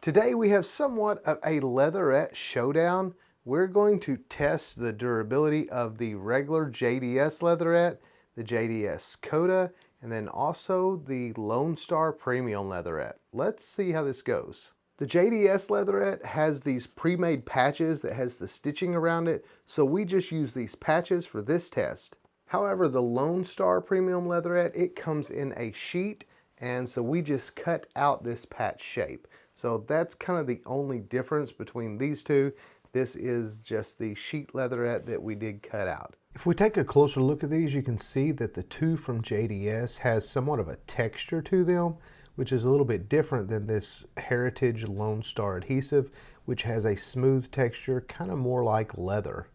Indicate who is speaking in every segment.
Speaker 1: Today we have somewhat of a leatherette showdown. We're going to test the durability of the regular JDS leatherette, the JDS Kota, and then also the LoneStar premium leatherette. Let's see how this goes. The JDS leatherette has these pre-made patches that has the stitching around it, so we just use these patches for this test. However, the LoneStar premium leatherette, it comes in a sheet, and so we just cut out this patch shape. So that's kind of the only difference between these two. This is just the sheet leatherette that we did cut out. If we take a closer look at these, you can see that the two from JDS has somewhat of a texture to them, which is a little bit different than this Heritage LoneStar adhesive, which has a smooth texture, kind of more like leather.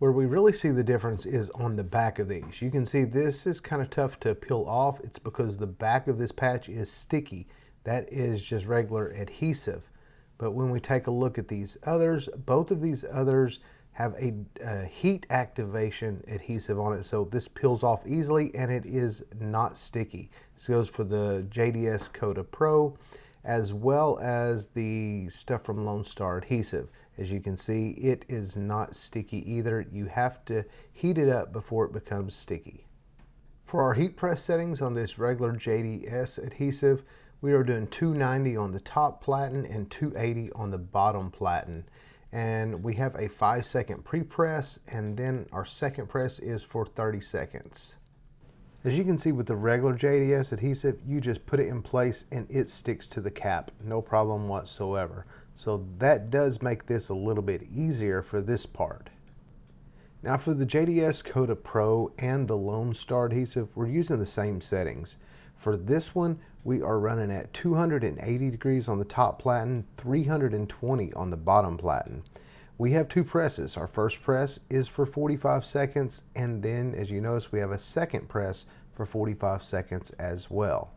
Speaker 1: Where we really see the difference is on the back of these. You can see this is kind of tough to peel off. It's because the back of this patch is sticky. That is just regular adhesive. But when we take a look at these others, both of these others have a heat activation adhesive on it, so this peels off easily and it is not sticky. This goes for the JDS Kota Pro as well as the stuff from LoneStar adhesive. As you can see, it is not sticky either. You have to heat it up before it becomes sticky. For our heat press settings on this regular JDS adhesive, we are doing 290 on the top platen and 280 on the bottom platen. And we have a 5-second pre-press, and then our second press is for 30 seconds. As you can see with the regular JDS adhesive, you just put it in place and it sticks to the cap, no problem whatsoever. So that does make this a little bit easier for this part. Now for the JDS Kota Pro and the LoneStar adhesive, we're using the same settings. For this one, we are running at 280 degrees on the top platen, 320 on the bottom platen. We have two presses. Our first press is for 45 seconds, and then as you notice, we have a second press for 45 seconds as well.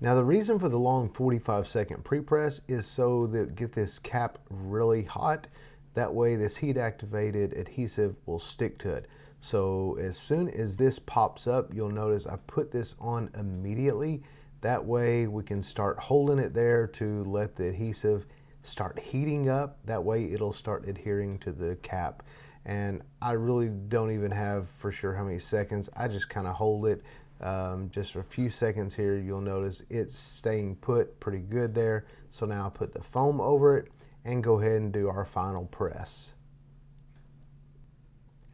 Speaker 1: Now the reason for the long 45-second pre-press is so that get this cap really hot. That way this heat activated adhesive will stick to it. So as soon as this pops up, you'll notice I put this on immediately. That way we can start holding it there to let the adhesive start heating up. That way it'll start adhering to the cap. And I really don't even have for sure how many seconds. I just kind of hold it just for a few seconds here. You'll notice it's staying put pretty good there. So now I'll put the foam over it and go ahead and do our final press.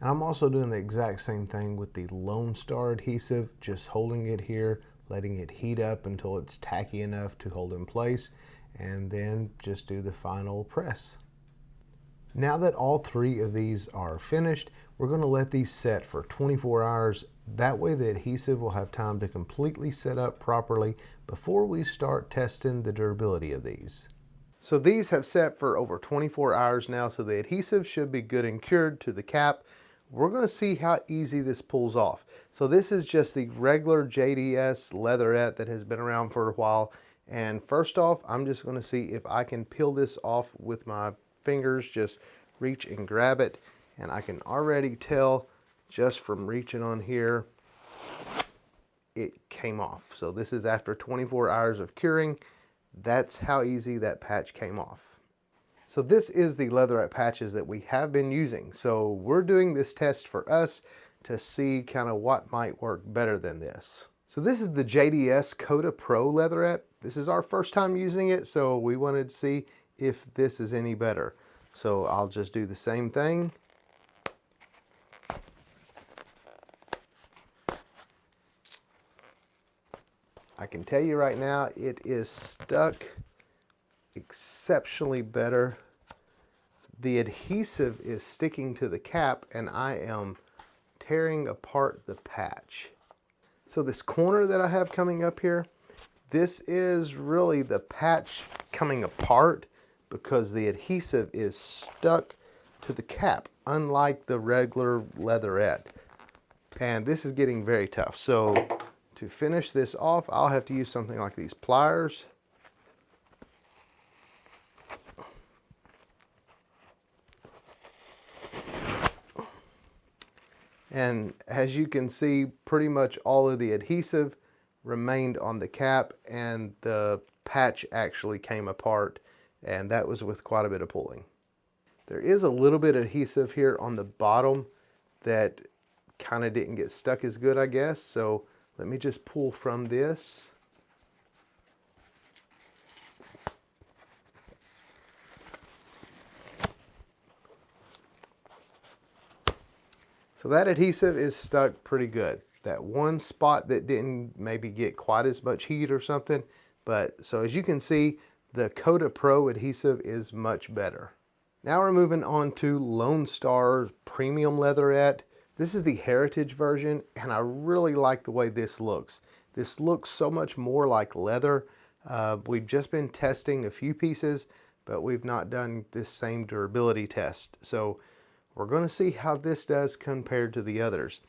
Speaker 1: And I'm also doing the exact same thing with the LoneStar adhesive, just holding it here, letting it heat up until it's tacky enough to hold in place, and then just do the final press. Now that all three of these are finished, we're going to let these set for 24 hours. That way the adhesive will have time to completely set up properly before we start testing the durability of these. So these have set for over 24 hours now, so the adhesive should be good and cured to the cap. We're going to see how easy this pulls off. So this is just the regular JDS leatherette that has been around for a while. And first off, I'm just going to see if I can peel this off with my fingers. Just reach and grab it. And I can already tell just from reaching on here, it came off. So this is after 24 hours of curing. That's how easy that patch came off. So this is the leatherette patches that we have been using. So we're doing this test for us to see kind of what might work better than this. So this is the JDS Kota Pro Leatherette. This is our first time using it, so we wanted to see if this is any better. So I'll just do the same thing. I can tell you right now, it is stuck exceptionally better. The adhesive is sticking to the cap and I am tearing apart the patch. So this corner that I have coming up here, this is really the patch coming apart because the adhesive is stuck to the cap, unlike the regular leatherette. And this is getting very tough. So to finish this off, I'll have to use something like these pliers. And as you can see, pretty much all of the adhesive remained on the cap and the patch actually came apart and that was with quite a bit of pulling. There is a little bit of adhesive here on the bottom that kind of didn't get stuck as good, I guess. So let me just pull from this. So that adhesive is stuck pretty good. That one spot that didn't maybe get quite as much heat or something, but so as you can see, the Kota Pro adhesive is much better. Now we're moving on to LoneStar's Premium Leatherette. This is the Heritage version, and I really like the way this looks. This looks so much more like leather. We've just been testing a few pieces, but we've not done this same durability test. So we're going to see how this does compared to the others.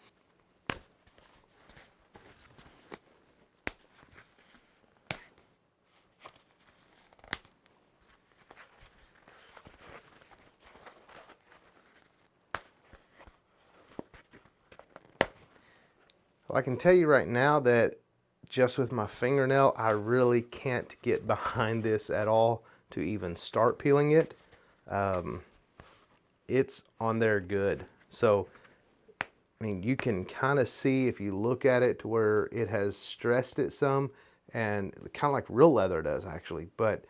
Speaker 1: I can tell you right now that just with my fingernail, I really can't get behind this at all to even start peeling it. It's on there good. So, I mean, you can kind of see if you look at it to where it has stressed it some, and kind of like real leather does actually. But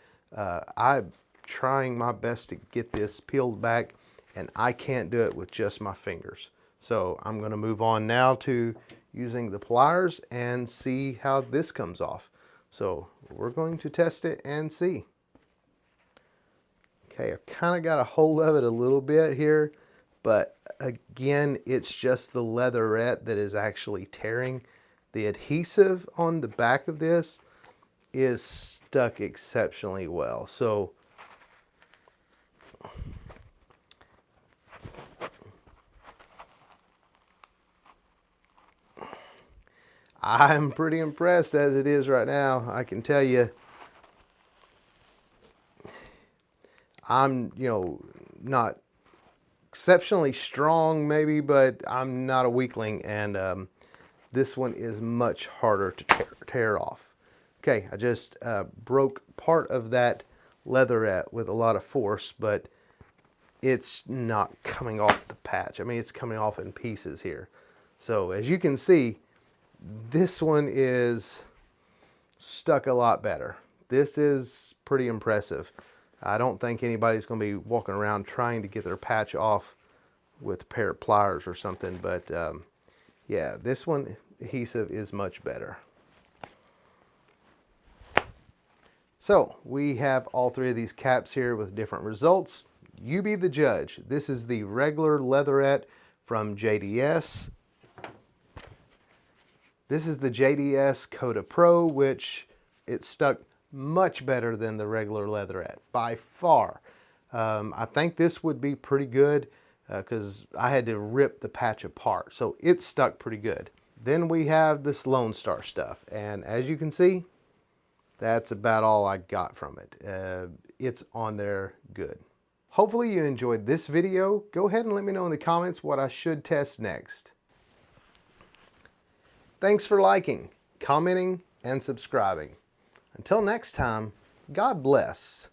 Speaker 1: I'm trying my best to get this peeled back, and I can't do it with just my fingers. So I'm going to move on now to using the pliers and see how this comes off. So we're going to test it and see. Okay, I've kind of got a hold of it a little bit here, but again, it's just the leatherette that is actually tearing. The adhesive on the back of this is stuck exceptionally well. So I'm pretty impressed as it is right now. I can tell you, I'm, not exceptionally strong maybe, but I'm not a weakling, and this one is much harder to tear off. Okay, I just broke part of that leatherette with a lot of force, but it's not coming off the patch. I mean, it's coming off in pieces here. So as you can see, this one is stuck a lot better. This is pretty impressive. I don't think anybody's going to be walking around trying to get their patch off with a pair of pliers or something, but yeah, this one adhesive is much better. So we have all three of these caps here with different results. You be the judge. This is the regular leatherette from JDS. This is the JDS Kota Pro, which it stuck much better than the regular leatherette by far. I think this would be pretty good because I had to rip the patch apart, so it stuck pretty good. Then we have this LoneStar stuff, and as you can see, that's about all I got from it. It's on there good. Hopefully you enjoyed this video. Go ahead and let me know in the comments what I should test next. Thanks for liking, commenting, and subscribing. Until next time, God bless.